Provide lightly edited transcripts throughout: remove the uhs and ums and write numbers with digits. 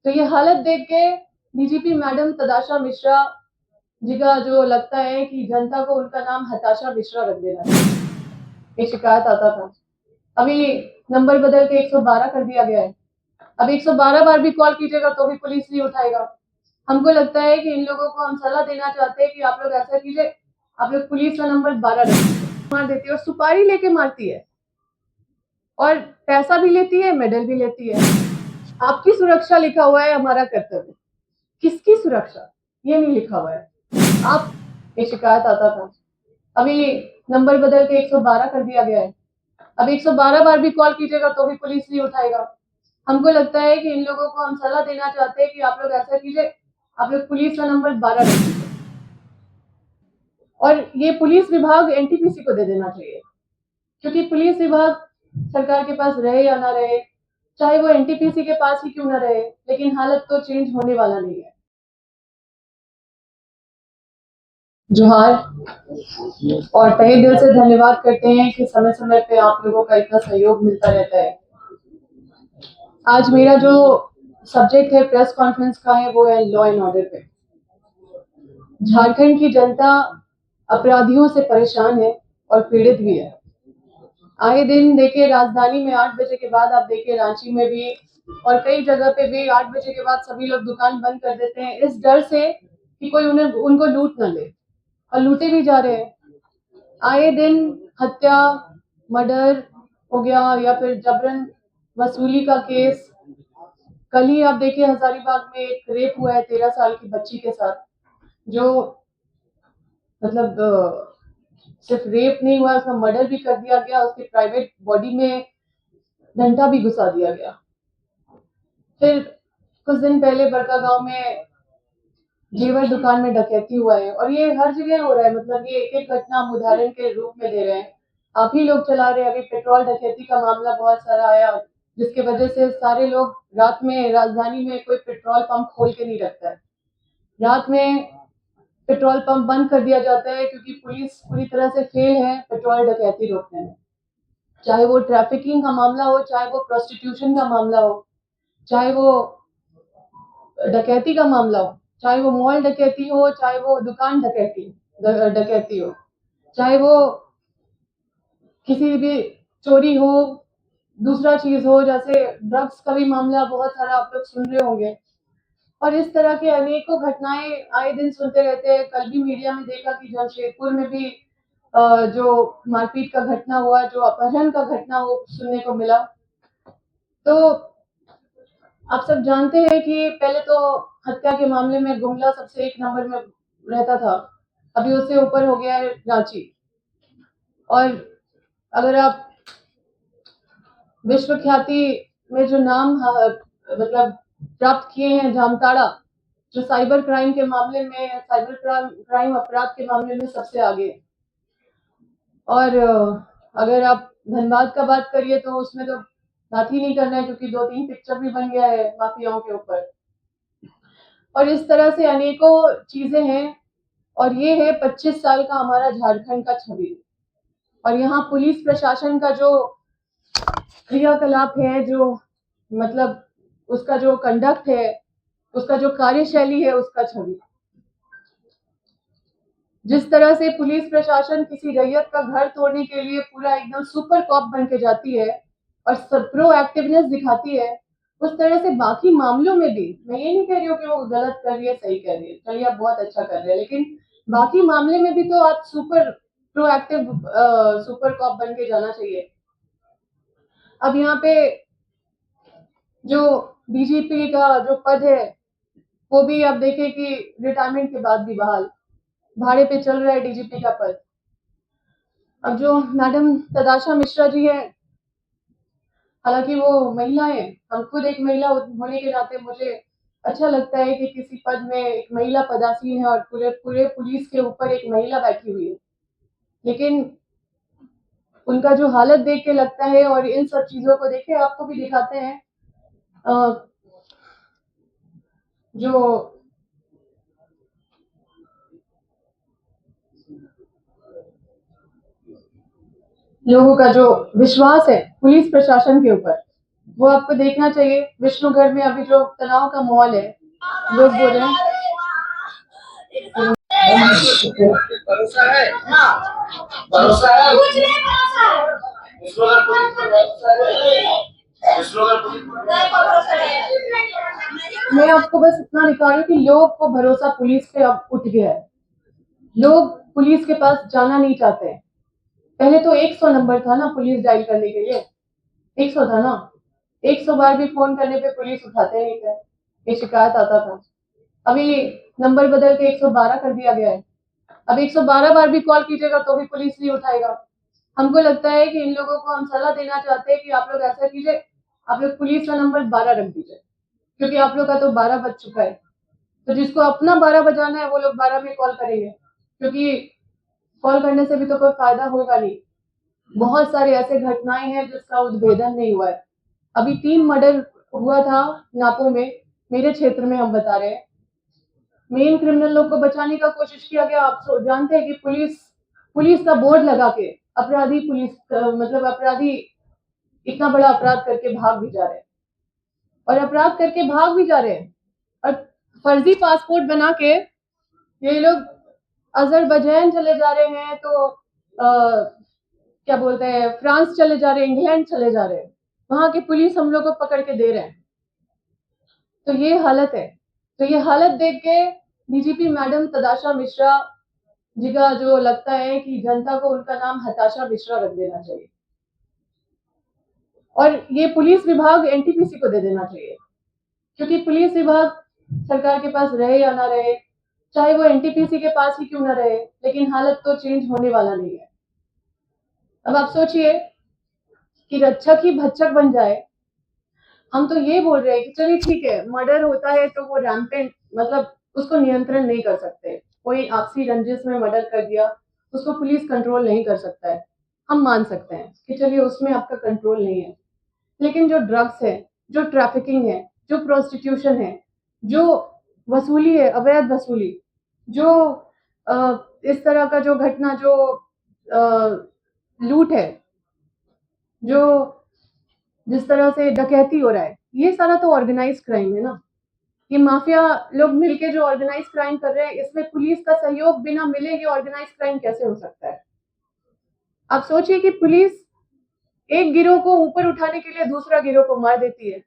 तो ये हालत देख के डीजीपी मैडम तदाशा मिश्रा जी का जो लगता है कि जनता को उनका नाम हताशा मिश्रा रख देना चाहिए। ये शिकायत आता था। अभी नंबर बदल के 112 कर दिया गया है। अब 112 बार भी कॉल कीजिएगा तो भी पुलिस नहीं उठाएगा। हमको लगता है कि इन लोगों को हम सलाह देना चाहते हैं कि आप लोग ऐसा कीजिए, आप लोग पुलिस का नंबर 12 रखिए। मार देती है और सुपारी लेके मारती है और पैसा भी लेती है, मेडल भी लेती है। आपकी सुरक्षा लिखा हुआ है, हमारा कर्तव्य। किसकी सुरक्षा ये नहीं लिखा हुआ है। आप ये शिकायत आता था। अभी नंबर बदल के 112 कर दिया गया है। अब 112 बार भी कॉल कीजिएगा तो भी पुलिस नहीं उठाएगा। हमको लगता है कि इन लोगों को हम सलाह देना चाहते हैं कि आप लोग ऐसा कीजिए, आप लोग पुलिस का नंबर 12 रखिए और ये पुलिस विभाग एनटीपीसी को दे देना चाहिए, क्योंकि पुलिस विभाग सरकार के पास रहे या ना रहे, चाहे वो एनटीपीसी के पास ही क्यों ना रहे, लेकिन हालत तो चेंज होने वाला नहीं है। जोहार और तहे दिल से धन्यवाद करते हैं कि समय समय पे आप लोगों का इतना सहयोग मिलता रहता है। आज मेरा जो सब्जेक्ट है प्रेस कॉन्फ्रेंस का है वो है लॉ एंड ऑर्डर पे। झारखंड की जनता अपराधियों से परेशान है और पीड़ित भी है। आए दिन देखिए राजधानी में 8 बजे के बाद, आप देखिए रांची में भी और कई जगह पे भी 8 बजे के बाद सभी लोग दुकान बंद कर देते हैं इस डर से कि कोई उनको लूट ना ले, और लूटे भी जा रहे हैं। आए दिन हत्या, मर्डर हो गया या फिर जबरन वसूली का केस। कल ही आप देखिए हजारीबाग में एक रेप हुआ है 13 साल की बच्ची के साथ, जो मतलब सिर्फ रेप नहीं हुआ, उसका मर्डर भी कर दिया गया, उसके प्राइवेट बॉडी में डंडा भी घुसा दिया गया। फिर कुछ दिन पहले बड़का गांव में जेवर दुकान में डकैती हुआ है और ये हर जगह हो रहा है। मतलब ये एक एक घटना हम उदाहरण के रूप में दे रहे हैं, आप ही लोग चला रहे हैं। अभी पेट्रोल डकैती का मामला बहुत सारा आया, जिसके वजह से सारे लोग रात में राजधानी में कोई पेट्रोल पंप खोल के नहीं रखता है। रात में पेट्रोल पंप बंद कर दिया जाता है क्योंकि पुलिस पूरी तरह से फेल है पेट्रोल डकैती रोकने में। चाहे वो ट्रैफिकिंग का मामला हो, चाहे वो प्रोस्टिट्यूशन का मामला हो, चाहे वो डकैती का मामला हो, चाहे वो मॉल डकैती हो, चाहे वो दुकान डकैती हो, चाहे वो किसी भी चोरी हो, दूसरा चीज हो, जैसे ड्रग्स का भी मामला बहुत सारा आप लोग सुन रहे होंगे। और इस तरह के अनेकों घटनाएं आए दिन सुनते रहते हैं। कल भी मीडिया में देखा कि जमशेदपुर में भी जो मारपीट का घटना हुआ, जो अपहरण का घटना वो सुनने को मिला। तो आप सब जानते हैं कि पहले तो हत्या के मामले में गुमला सबसे 1 नंबर में रहता था, अभी उससे ऊपर हो गया है रांची। और अगर आप विश्व ख्याति में जो नाम मतलब प्राप्त किए हैं, जामताड़ा जो साइबर क्राइम के मामले में, साइबर क्राइम अपराध के मामले में सबसे आगे। और अगर आप धनबाद का बात करिए तो उसमें तो बात ही नहीं करना है, क्योंकि 2-3 पिक्चर भी बन गया है माफियाओं के ऊपर। और इस तरह से अनेकों चीजें हैं। और ये है 25 साल का हमारा झारखंड का छवि। और यहाँ पुलिस प्रशासन का जो क्रियाकलाप है, जो मतलब उसका जो कंडक्ट है, उसका जो कार्यशैली है, उसका छवि। जिस तरह से पुलिस प्रशासन किसी रैयत का घर तोड़ने के लिए पूरा एकदम सुपर कॉप बन के जाती है और सब प्रोएक्टिवनेस दिखाती है, उस तरह से बाकी मामलों में भी, मैं ये नहीं कह रही हूँ कि वो गलत कर रही है, सही कर रही है, चलिए आप बहुत अच्छा कर रहे हैं, लेकिन बाकी मामले में भी तो आप सुपर प्रोएक्टिव सुपर कॉप बन के जाना चाहिए। अब यहाँ पे जो डीजीपी का जो पद है वो भी आप देखें कि रिटायरमेंट के बाद भी बहाल, भाड़े पे चल रहा है डीजीपी का पद। अब जो मैडम तदाशा मिश्रा जी है, हालांकि वो महिला है, हम खुद एक महिला होने के नाते मुझे अच्छा लगता है कि किसी पद में एक महिला पदासीन है और पूरे पूरे पुलिस के ऊपर एक महिला बैठी हुई है। लेकिन उनका जो हालत देख के लगता है, और इन सब चीजों को देखे आपको भी दिखाते हैं, जो लोगों का जो विश्वास है पुलिस प्रशासन के ऊपर, वो आपको देखना चाहिए। विष्णुघर में अभी जो तनाव का माहौल है, लोग बोल रहे हैं भरोसा है, भरोसा है, कुछ नहीं भरोसा है। विष्णुघर पुलिस पर भरोसा है, विष्णुघर पुलिस पर भरोसा है। मैं आपको बस इतना दिखा रही हूँ कि लोग को भरोसा पुलिस पे अब उठ गया है। लोग पुलिस के पास जाना नहीं चाहते हैं। पहले तो 100 नंबर था ना पुलिस डायल करने के लिए, 100 था ना। 100 बार भी फोन करने पे पुलिस उठाते नहीं थे, ये शिकायत आता था। अभी नंबर बदल के 112 कर दिया गया है। अब 112 बार भी कॉल कीजिएगा तो भी पुलिस नहीं उठाएगा। हमको लगता है कि इन लोगों को हम सलाह देना चाहते हैं कि आप लोग ऐसा कीजिए, आप लोग पुलिस का नंबर 12 रख दीजिए, क्योंकि आप लोग का तो 12 बज चुका है। तो जिसको अपना 12 बजाना है वो लोग 12 में कॉल करेंगे, क्योंकि कॉल करने से भी तो कोई फायदा होगा नहीं। बहुत सारे ऐसे घटनाएं हैं जिसका उद्भेदन नहीं हुआ है। अभी 3 मर्डर हुआ था नापो में, मेरे क्षेत्र में हम बता रहे हैं। मेन क्रिमिनल लोग को बचाने का कोशिश किया गया। आप जानते हैं कि पुलिस का बोर्ड लगा के अपराधी मतलब अपराधी इतना बड़ा अपराध करके भाग भी जा रहे हैं, और अपराध करके भाग भी जा रहे हैं, और फर्जी पासपोर्ट बना के ये लोग अजरबैजान चले जा रहे हैं, तो क्या बोलते हैं, फ्रांस चले जा रहे हैं, इंग्लैंड चले जा रहे हैं। वहां की पुलिस हम लोग को पकड़ के दे रहे हैं। तो ये हालत है। तो ये हालत देख के डीजीपी मैडम तदाशा मिश्रा जी का जो लगता है कि जनता को उनका नाम हताशा मिश्रा रख देना चाहिए, और ये पुलिस विभाग एनटीपीसी को दे देना चाहिए, क्योंकि पुलिस विभाग सरकार के पास रहे या ना रहे, चाहे वो एनटीपीसी के पास ही क्यों ना रहे, लेकिन हालत तो चेंज होने वाला नहीं है। अब आप सोचिए कि रक्षक ही भक्षक बन जाए। हम तो ये बोल रहे हैं कि चलिए ठीक है, मर्डर होता है तो वो रैम्पेंट, मतलब उसको नियंत्रण नहीं कर सकते। कोई आपसी रंजिश में मर्डर कर दिया, उसको पुलिस कंट्रोल नहीं कर सकता है, हम मान सकते हैं कि चलिए उसमें आपका कंट्रोल नहीं है। लेकिन जो ड्रग्स है, जो ट्रैफिकिंग है, जो प्रोस्टिट्यूशन है, जो वसूली है, अवैध वसूली, जो इस तरह का जो घटना, जो लूट है, जो जिस तरह से डकैती हो रहा है, ये सारा तो ऑर्गेनाइज क्राइम है ना। ये माफिया लोग मिलके जो ऑर्गेनाइज क्राइम कर रहे हैं, इसमें पुलिस का सहयोग बिना मिले ये ऑर्गेनाइज क्राइम कैसे हो सकता है? आप सोचिए कि पुलिस एक गिरोह को ऊपर उठाने के लिए दूसरा गिरोह को मार देती है,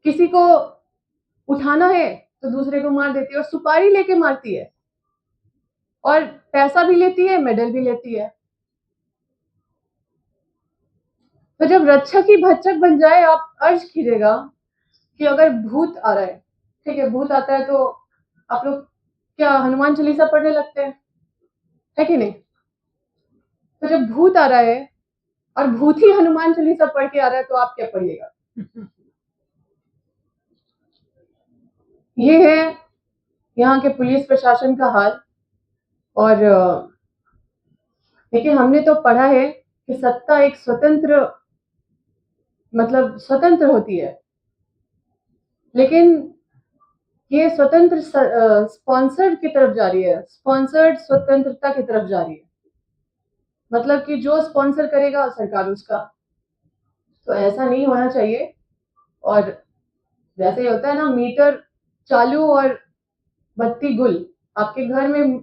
किसी को उठाना है तो दूसरे को मार देती है, और सुपारी लेके मारती है, और पैसा भी लेती है, मेडल भी लेती है। तो जब रक्षक ही भक्षक बन जाए, आप अर्ज कीजिएगा कि अगर भूत आ रहा है, ठीक है, भूत आता है तो आप लोग क्या हनुमान चालीसा पढ़ने लगते हैं, है कि नहीं? तो जब भूत आ रहा है और भूत ही हनुमान चालीसा पढ़ के आ रहा है, तो आप क्या पढ़िएगा? ये है यहाँ के पुलिस प्रशासन का हाल। और देखिए, हमने तो पढ़ा है कि सत्ता एक स्वतंत्र, मतलब स्वतंत्र होती है, लेकिन ये स्वतंत्र स्पॉन्सर्ड की तरफ जा रही है, स्पॉन्सर्ड स्वतंत्रता की तरफ जा रही है। मतलब कि जो स्पॉन्सर करेगा सरकार उसका, तो ऐसा नहीं होना चाहिए। और जैसे होता है ना, मीटर चालू और बत्ती गुल। आपके घर में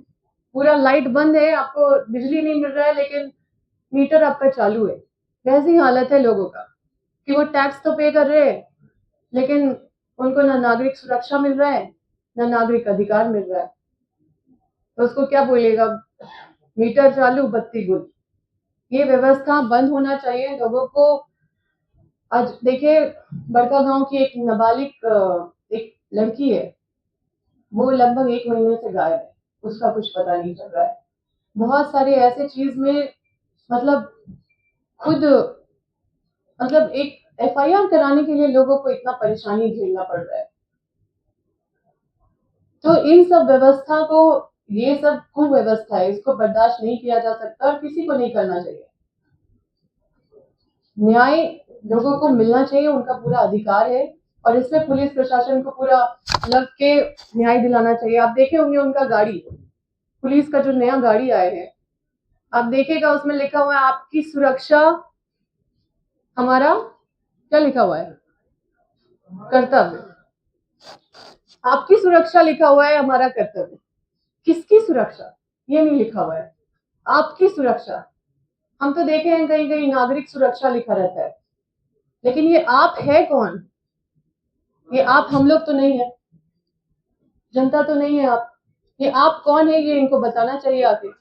पूरा लाइट बंद है, आपको बिजली नहीं मिल रहा है, लेकिन मीटर आपका चालू है। वैसी हालत है लोगों का कि वो टैक्स तो पे कर रहे हैं, लेकिन उनको ना नागरिक सुरक्षा मिल रहा है, ना नागरिक अधिकार मिल रहा है। तो उसको क्या बोलेगा, मीटर चालू बत्ती गुल। ये व्यवस्था बंद होना चाहिए लोगों को। आज देखिए, बड़का गांव की एक नाबालिग एक लड़की है, वो लगभग 1 महीने से गायब है, उसका कुछ पता नहीं चल रहा है। बहुत सारे ऐसे चीज में, मतलब खुद, मतलब एक एफआईआर कराने के लिए लोगों को इतना परेशानी झेलना पड़ रहा है। तो इन सब व्यवस्था को, ये सब कुव्यवस्था है, इसको बर्दाश्त नहीं किया जा सकता और किसी को नहीं करना चाहिए। न्याय लोगों को मिलना चाहिए, उनका पूरा अधिकार है, और इसमें पुलिस प्रशासन को पूरा लग के न्याय दिलाना चाहिए। आप देखे होंगे उनका गाड़ी, पुलिस का जो नया गाड़ी आया है, आप देखेगा उसमें लिखा हुआ है आपकी सुरक्षा हमारा क्या लिखा हुआ है? कर्तव्य। आपकी सुरक्षा लिखा हुआ है, हमारा कर्तव्य। किसकी सुरक्षा ये नहीं लिखा हुआ है, आपकी सुरक्षा। हम तो देखे हैं कहीं कहीं नागरिक सुरक्षा लिखा रहता है, लेकिन ये आप है कौन? ये आप हम लोग तो नहीं है, जनता तो नहीं है आप। ये आप कौन है ये इनको बताना चाहिए आगे।